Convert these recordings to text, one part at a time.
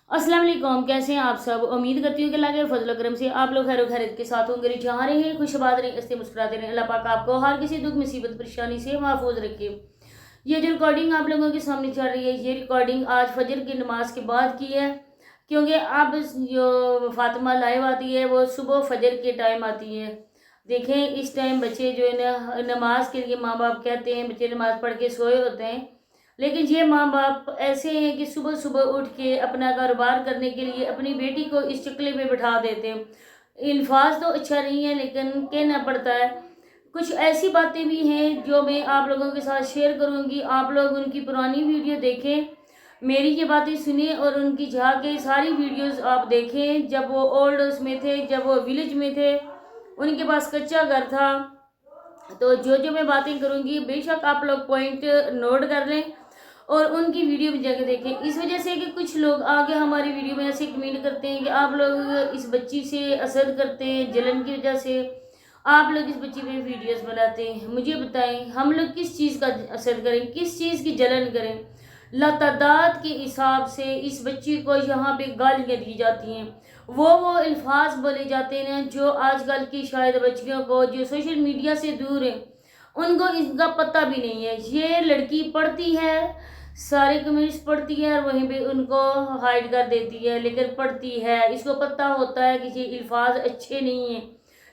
अस्सलाम वालेकुम, कैसे हैं आप सब। उम्मीद करती हूँ कि अल्लाह के फजल करम से आप लोग खैर खैरियत के साथ होंगे। जहाँ रहे खुशबाद रहे, हंसते मुस्कुराते रहे। अल्लाह पाक आपको हर किसी दुख मुसीबत परेशानी से महफूज रखे। ये जो रिकॉर्डिंग आप लोगों के सामने चल रही है, ये रिकॉर्डिंग आज फजर की नमाज के बाद की है, क्योंकि अब जो फातिमा लाइव आती है वो सुबह फजर के टाइम आती है। देखें, इस टाइम बच्चे जो है ना नमाज के लिए माँ बाप कहते हैं, बच्चे नमाज पढ़ के सोए होते हैं, लेकिन ये माँ बाप ऐसे हैं कि सुबह सुबह उठ के अपना कारोबार करने के लिए अपनी बेटी को इस चकले में बिठा देते हैं। अल्फाज तो अच्छा नहीं है, लेकिन कहना पड़ता है। कुछ ऐसी बातें भी हैं जो मैं आप लोगों के साथ शेयर करूंगी। आप लोग उनकी पुरानी वीडियो देखें, मेरी ये बातें सुनिए और उनकी जाके सारी वीडियोस आप देखें। जब वो ओल्ड हाउस में थे, जब वो विलेज में थे, उनके पास कच्चा घर था। तो जो जो मैं बातें करूंगी बेशक आप लोग पॉइंट नोट कर लें और उनकी वीडियो भी जाके देखें। इस वजह से कि कुछ लोग आगे हमारी वीडियो में ऐसे कमेंट करते हैं कि आप लोग इस बच्ची से असद करते हैं, जलन की वजह से आप लोग इस बच्ची पे वीडियोस बनाते हैं। मुझे बताएं, हम लोग किस चीज़ का असद करें, किस चीज़ की जलन करें। तादाद के हिसाब से इस बच्ची को यहाँ पे गालियाँ दी जाती हैं, वो अल्फाज बोले जाते हैं जो आजकल की शायद बच्चियों को जो सोशल मीडिया से दूर है उनको इसका पता भी नहीं है। ये लड़की पढ़ती है, सारे कमेंट्स पढ़ती है और वहीं पे उनको हाइड कर देती है, लेकिन पढ़ती है। इसको पता होता है कि ये अल्फाज अच्छे नहीं हैं,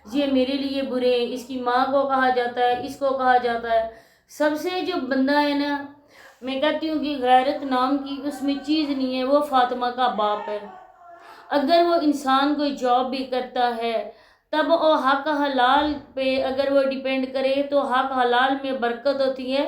ये मेरे लिए बुरे हैं। इसकी माँ को कहा जाता है, इसको कहा जाता है। सबसे जो बंदा है ना, मैं कहती हूँ कि गैरत नाम की उसमें चीज़ नहीं है, वो फातिमा का बाप है। अगर वो इंसान कोई जॉब भी करता है तब वो हक हलाल पे अगर वो डिपेंड करे तो हक हलाल में बरकत होती है।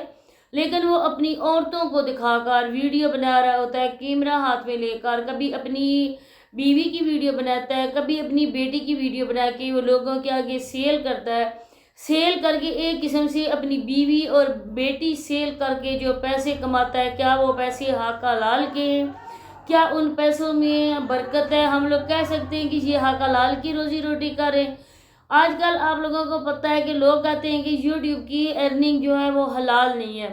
लेकिन वो अपनी औरतों को दिखाकर वीडियो बना रहा होता है, कैमरा हाथ में लेकर, कभी अपनी बीवी की वीडियो बनाता है, कभी अपनी बेटी की वीडियो बना के वो लोगों के आगे सेल करता है। सेल करके एक किस्म से अपनी बीवी और बेटी सेल करके जो पैसे कमाता है, क्या वो पैसे हक हलाल के हैं? क्या उन पैसों में बरकत है? हम लोग कह सकते हैं कि ये हक हलाल की रोजी रोटी करें। आजकल आप लोगों को पता है कि लोग कहते हैं कि यूट्यूब की अर्निंग जो है वो हलाल नहीं है।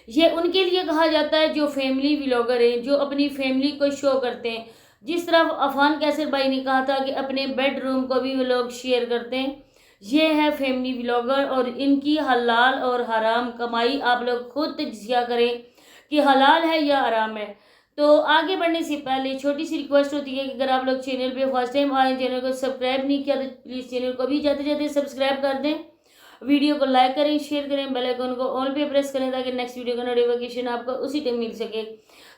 ये उनके लिए कहा जाता है जो फैमिली व्लॉगर हैं, जो अपनी फैमिली को शो करते हैं। जिस तरह अफान कैसर भाई ने कहा था कि अपने बेडरूम को भी वो लोग शेयर करते हैं, ये है फैमिली व्लॉगर। और इनकी हलाल और हराम कमाई आप लोग खुद तजिया करें कि हलाल है या हराम है। तो आगे बढ़ने से पहले छोटी सी रिक्वेस्ट होती है कि अगर आप लोग चैनल पे फर्स्ट टाइम आए, चैनल को सब्सक्राइब नहीं किया तो प्लीज़ चैनल को भी जाते जाते सब्सक्राइब कर दें। वीडियो को लाइक करें, शेयर करें, बेल आइकन को ऑल पे प्रेस करें ताकि नेक्स्ट वीडियो का नोटिफिकेशन आपको उसी टाइम मिल सके।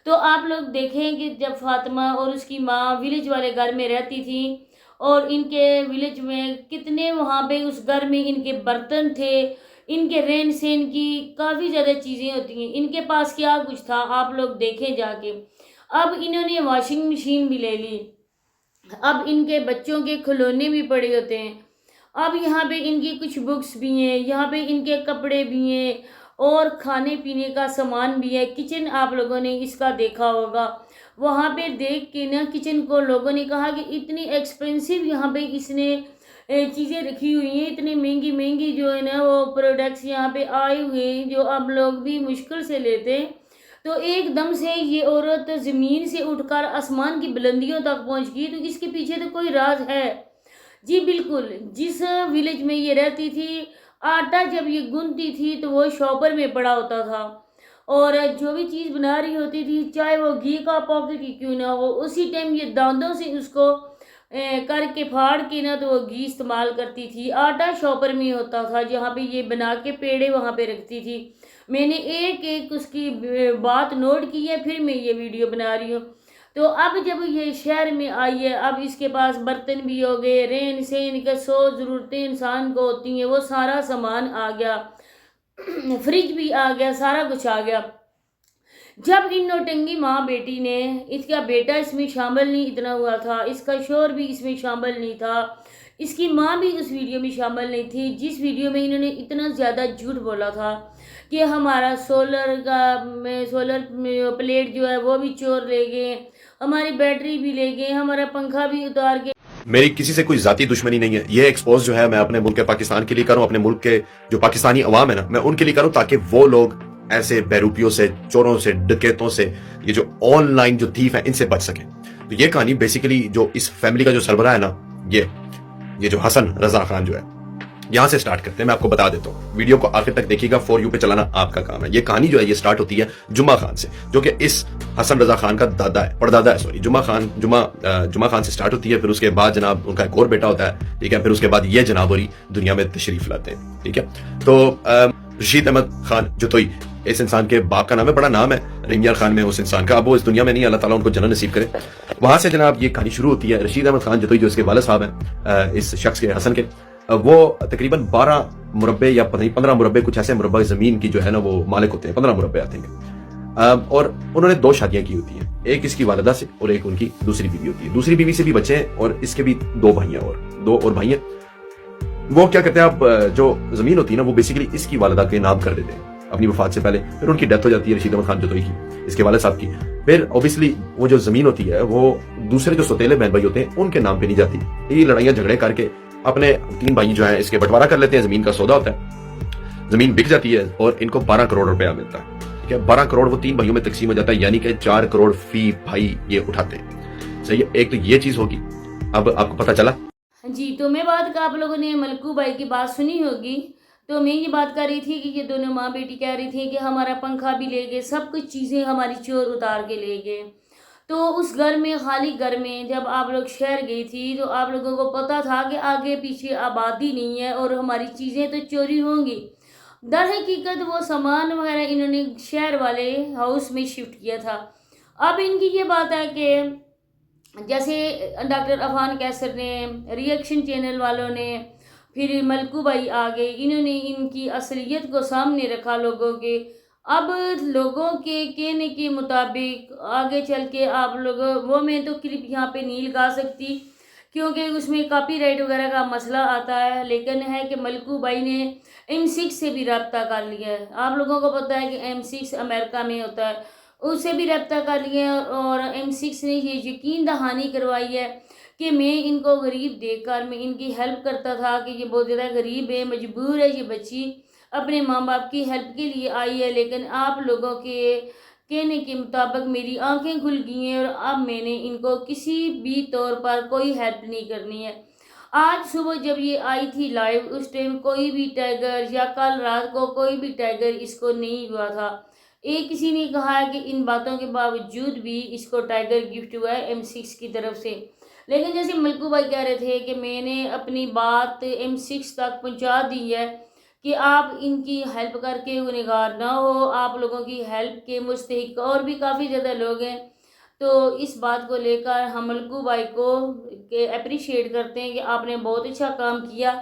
तो आप लोग देखें कि जब फातिमा और उसकी माँ विलेज वाले घर में रहती थी और इनके विलेज में कितने वहाँ पे उस घर में इनके बर्तन थे, इनके रहन सहन की काफ़ी ज़्यादा चीज़ें होती हैं। इनके पास क्या कुछ था आप लोग देखें जाके। अब इन्होंने वॉशिंग मशीन भी ले ली, अब इनके बच्चों के खिलौने भी पड़े होते हैं, अब यहाँ पे इनकी कुछ बुक्स भी हैं, यहाँ पे इनके कपड़े भी हैं और खाने पीने का सामान भी है। किचन आप लोगों ने इसका देखा होगा, वहाँ पे देख के ना किचन को लोगों ने कहा कि इतनी एक्सपेंसिव यहाँ पे इसने चीज़ें रखी हुई हैं, इतनी महंगी महंगी जो है ना वो प्रोडक्ट्स यहाँ पे आए हुए हैं जो आप लोग भी मुश्किल से लेते हैं। तो एकदम से ये औरत ज़मीन से उठकर आसमान की बुलंदियों तक पहुँच गई। तो इसके पीछे तो कोई राज है। जी बिल्कुल, जिस विलेज में ये रहती थी, आटा जब ये गूंथती थी तो वो शॉपर में पड़ा होता था और जो भी चीज़ बना रही होती थी, चाहे वो घी का पॉकेट ही क्यों ना हो, उसी टाइम ये दांतों से उसको करके फाड़ के ना तो वो घी इस्तेमाल करती थी। आटा शॉपर में होता था जहाँ पे ये बना के पेड़े वहाँ पे रखती थी। मैंने एक एक उसकी बात नोट की है, फिर मैं ये वीडियो बना रही हूँ। तो अब जब ये शहर में आई है, अब इसके पास बर्तन भी हो गए, रहन सहन का 100 ज़रूरतें इंसान को होती हैं वो सारा सामान आ गया, फ्रिज भी आ गया, सारा कुछ आ गया। जब इन नौटंगी माँ बेटी ने, इसका बेटा इसमें शामिल नहीं इतना हुआ था, इसका शोहर भी इसमें शामिल नहीं था, इसकी माँ भी उस वीडियो में शामिल नहीं थी जिस वीडियो में इन्होंने इतना ज़्यादा झूठ बोला था कि हमारा सोलर प्लेट जो है वो भी चोर ले गए, हमारी बैटरी भी ले गए, हमारा पंखा भी उतार के। मेरी किसी से कोई जाती दुश्मनी नहीं है। ये एक्सपोज जो है मैं अपने मुल्क के पाकिस्तान के लिए करूं, अपने मुल्क के जो पाकिस्तानी अवाम है ना, मैं उनके लिए करूं ताकि वो लोग ऐसे बेरूपियों से, चोरों से, डकैतों से, ये जो ऑनलाइन जो थीफ है, इनसे बच सके। तो ये कहानी बेसिकली जो इस फैमिली का जो सरबराह है ना, ये जो हसन रजा खान जो है, यहां से स्टार्ट करते हैं। मैं आपको बता देता हूं, वीडियो को आखिर तक देखिएगा, फॉर यू पे चलाना आपका काम है। ये कहानी जो है ये स्टार्ट होती है जुम्मा खान से, जो कि इस हसन रजा खान का दादा है, परदादा है, सॉरी। जुम्मा खान से स्टार्ट होती है। फिर उसके बाद जनाब उनका एक और बेटा होता है, ठीक है। फिर उसके बाद ये जनाब और दुनिया में तशरीफ लाते हैं, ठीक है। तो रशीद अहमद खान जतोई इस इंसान के बाप का नाम है, बड़ा नाम है रिमियार खान में उस इंसान का। अब वो इस दुनिया में नहीं, अल्लाह ताला उनको जन्नत नसीब करे। वहां से जनाब ये कहानी शुरू होती है। रशीद अहमद खान जतोई जो इसके वालिद साहब हैं, इस शख्स के, हसन के, वो तकरीबन 12 मुरब्बे या पता नहीं 15 मुरब्बे, कुछ ऐसे मुरब्बा जमीन की जो है ना वो मालिक होते हैं, 15 मुरब्बे आते हैं। और उन्होंने 2 शादियां की होती हैं, एक इसकी वालिदा से और एक उनकी दूसरी बीवी होती है। दूसरी बीवी से भी बच्चे हैं और इसके भी 2 भाइयां और 2 और भाई हैं। वो क्या कहते हैं, आप जो जमीन होती है ना वो बेसिकली इसकी वालिदा के नाम कर देते हैं अपनी वफात से पहले। फिर उनकी डेथ हो जाती है रशीद अहमद खान जतोई की, इसके वालिद साहब की। फिर ऑब्वियसली वो जो जमीन होती है वो दूसरे जो सौतेले बहन भाई होते हैं उनके नाम पे नहीं जाती। ये लड़ाइयां झगड़े करके अपने 3 भाई जो हैं इसके बंटवारा कर लेते हैं। जमीन का सौदा होता है, जमीन बिक जाती है और इनको 12 करोड़ रुपया मिलता है, ठीक है। 12 करोड़ वो 3 भाइयों में तकसीम हो जाता है, यानी कि 4 करोड़ फी भाई ये उठाते हैं। सही है, एक तो ये चीज होगी। अब आपको पता चला जी। तो मैं बात का आप लोगों ने मलकू भाई की बात सुनी होगी। तो मैं ये बात कर रही थी कि ये दोनों माँ बेटी कह रही थी कि हमारा पंखा भी ले गए, सब कुछ चीज़ें हमारी चोर उतार के ले गए। तो उस घर में, खाली घर में जब आप लोग शहर गई थी तो आप लोगों को पता था कि आगे पीछे आबादी नहीं है और हमारी चीज़ें तो चोरी होंगी। दर हकीकत वो सामान वगैरह इन्होंने शहर वाले हाउस में शिफ्ट किया था। अब इनकी ये बात है कि जैसे डॉक्टर अफान कैसर ने, रिएक्शन चैनल वालों ने, फिर मलकू भाई आ गए, इन्होंने इनकी असलियत को सामने रखा लोगों के। अब लोगों के कहने के मुताबिक आगे चल के आप लोग, वो मैं तो क्लिप यहाँ पे नहीं लगा सकती क्योंकि उसमें कॉपीराइट वगैरह का मसला आता है, लेकिन है कि मलकू भाई ने M6 से भी रब्ता कर लिया है। आप लोगों को पता है कि M6 अमेरिका में होता है, उससे भी रब्ता कर लिया है। और M6 ने ये यकीन दहानी करवाई है कि मैं इनको गरीब देखकर मैं इनकी हेल्प करता था कि ये बहुत ज़्यादा गरीब है, मजबूर है, ये बच्ची अपने माँ बाप की हेल्प के लिए आई है। लेकिन आप लोगों के कहने के मुताबिक मेरी आंखें खुल गई हैं और अब मैंने इनको किसी भी तौर पर कोई हेल्प नहीं करनी है। आज सुबह जब ये आई थी लाइव, उस टाइम कोई भी टाइगर, या कल रात को कोई भी टाइगर इसको नहीं हुआ था। एक किसी ने कहा है कि इन बातों के बावजूद भी इसको टाइगर गिफ्ट हुआ है M6 की तरफ से। लेकिन जैसे मलकू भाई कह रहे थे कि मैंने अपनी बात M6 तक पहुंचा दी है कि आप इनकी हेल्प करके गुनहगार ना हो, आप लोगों की हेल्प के मुस्तहिक और भी काफ़ी ज़्यादा लोग हैं। तो इस बात को लेकर हम मलकू भाई को अप्रिशिएट करते हैं कि आपने बहुत अच्छा काम किया।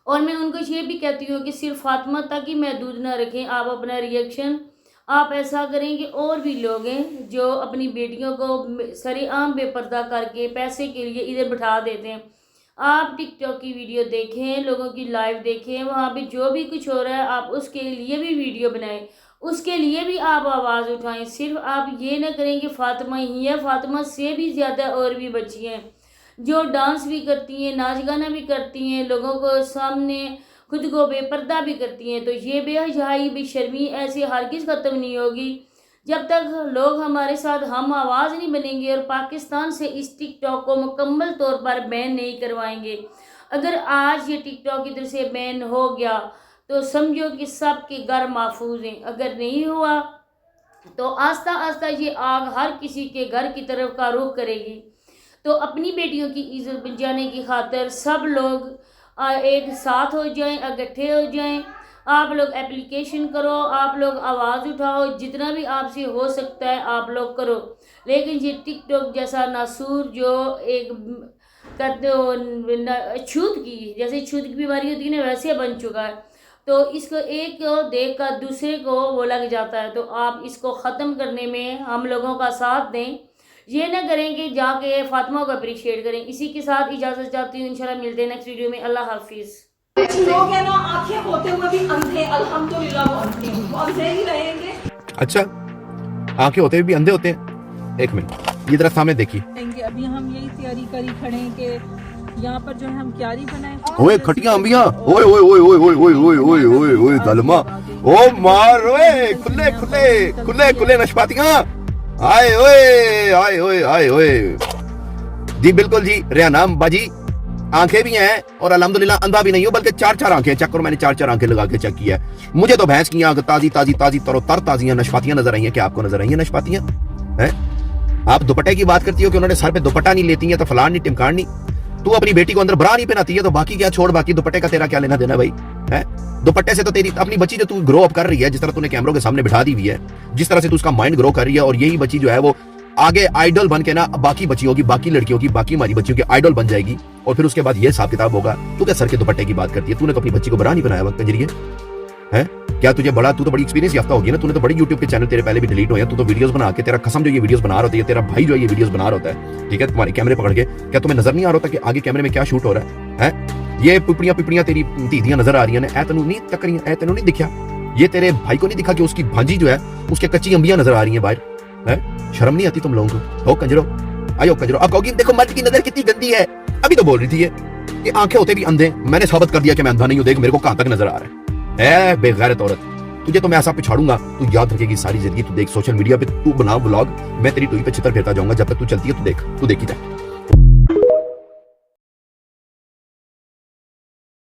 और मैं उनको ये भी कहती हूँ कि सिर्फ फातिमा तक ही महदूद ना रखें आप अपना रिएक्शन। आप ऐसा करें कि और भी लोग हैं जो अपनी बेटियों को सरेआम बेपर्दा करके पैसे के लिए इधर बिठा देते हैं। आप टिकटॉक की वीडियो देखें, लोगों की लाइव देखें, वहाँ पे जो भी कुछ हो रहा है आप उसके लिए भी वीडियो बनाएं, उसके लिए भी आप आवाज़ उठाएं। सिर्फ आप ये ना करें कि फातिमा ही है, फातिमा से भी ज़्यादा और भी बच्ची हैं जो डांस भी करती हैं, नाच गाना भी करती हैं, लोगों को सामने खुद को बेपर्दा भी करती हैं। तो ये बेहयाई, बेशर्मी ऐसे हरगिज़ ख़त्म नहीं होगी जब तक लोग हमारे साथ हम आवाज़ नहीं बनेंगे और पाकिस्तान से इस टिकटॉक को मुकम्मल तौर पर बैन नहीं करवाएंगे। अगर आज ये टिकटॉक इधर से बैन हो गया तो समझो कि सब के घर महफूज हैं। अगर नहीं हुआ तो आस्ता आस्ता ये आग हर किसी के घर की तरफ का रुख करेगी। तो अपनी बेटियों की इज्जत बचाने की खातिर सब लोग एक साथ हो जाएं, इकट्ठे हो जाएं। आप लोग एप्लीकेशन करो, आप लोग आवाज़ उठाओ, जितना भी आपसे हो सकता है आप लोग करो। लेकिन ये टिकटॉक जैसा नासूर जो एक कहते हो छूत की, जैसे छूत की बीमारी होती है ना, वैसे बन चुका है। तो इसको एक को देख कर दूसरे को वो लग जाता है। तो आप इसको ख़त्म करने में हम लोगों का साथ दें, ये ना करें कि जाके फातिमा को अप्रिशिएट करें। इसी के साथ इजाज़त चाहती हूँ, इंशाल्लाह मिलते हैं नेक्स्ट वीडियो में। अल्लाह हाफिज़। कुछ लोग हैं ना, आंखें होते हुए भी अंधे, अल्हम्दुलिल्लाह वो अंधे हैं, वो अंधे ही रहेंगे। अच्छा, आंखें होते हुए भी अंधे होते हैं? एक मिनट, ये जरा सामने देखिए। अभी हम यही तैयारी करी खड़े हैं कि यहाँ पर जो है हम क्यारी बनाए। ओए खटिया अंबिया, ओए ओए ओए ओए ओए ओए ओए ओए ओए ओए दलमा, ओ मार ओए खुले खुले खुले खुले नशपातियां, आए ओए आए ओए आए ओए। जी बिल्कुल जी, रेहाना बाजी आंखें भी हैं और अल्हम्दुलिल्लाह अंधा भी नहीं हो, बल्कि 4-4 आंखें चेक करो, मैंने 4-4 आंखें लगा के चेक किया है। मुझे तो भैंस की आंख ताजी ताजी ताजी तरो तर ताजियां नशपातियां नजर आई हैं। क्या आपको नजर आई हैं नशपातियां? हैं? आप दुपट्टे की बात करती हो कि उन्होंने सर पे दुपट्टा नहीं लेती है तो फलान नहीं टिमकान नहीं। तू अपनी बेटी को अंदर ब्रा नहीं पहनाती है तो बाकी क्या छोड़, बाकी दुपट्टे का तेरा क्या लेना देना भाई? है दुपट्टे से तो तेरी अपनी बच्ची जो तू ग्रो अप कर रही है, जिस तरह तूने कैमरों के सामने बिठा दी हुई है, जिस तरह से तू उसका माइंड ग्रो कर रही है, और यही बच्ची जो है वो आगे आइडल बन के ना बाकी बच्चियों की, बाकी लड़कियों की, बाकी हमारी बच्चियों की आइडल बन जाएगी, और फिर उसके बाद ये हिसाब किताब होगा। तू क्या सर के दुपट्टे की बात करती है? तूने तो अपनी बच्ची को बरा नहीं बनाया वक्त कंजरिए है क्या? तुझे बड़ा, तू तो बड़ी एक्सपीरियंस याफ्ता होगी ना, तूने तो बड़ी यूट्यूब के चैनल तेरे पहले भी डिलीट हुए हैं, तू तो वीडियोस बना के, तेरा कसम जो ये वीडियोस बना रहा होता है, तेरा भाई जो ये वीडियोस बना रहा होता है, ठीक है, तुम्हारे कैमरे पकड़ के, क्या तुम्हें नजर नहीं आ रहा होता कि आगे कैमरे में क्या शूट हो रहा है? ये पिपड़ियां पिपड़ियां तेरी दीदियां नजर आ रही है, तेनू नहीं तक रही है, तेनू नहीं दिखा? ये तेरे भाई को नहीं दिखा कि उसकी भांजी जो है उसके कच्ची अंबियां नजर आ रही है बाहर? है शर्म नहीं आती तुम लोगों को? हो कंजरो, आयो कंजरो। अब कहोगी देखो मर्द की नजर कितनी गंदी है, अभी तो बोल रही थी ये कि आंखें होते भी अंधे, मैंने साबित कर दिया कि मैं अंधा नहीं हूं, देख मेरे को कहां तक नजर आ रहा है। बेगैरत औरत, तुझे तो मैं ऐसा पिछाड़ूंगा, तू याद रखेगी सारी जिंदगी। तू देख सोशल मीडिया पे तू बना व्लॉग, मैं तेरी टूई पे चित्र फेरता जाऊंगा, जब तक तू चलती है तू देख, तू देखी जा।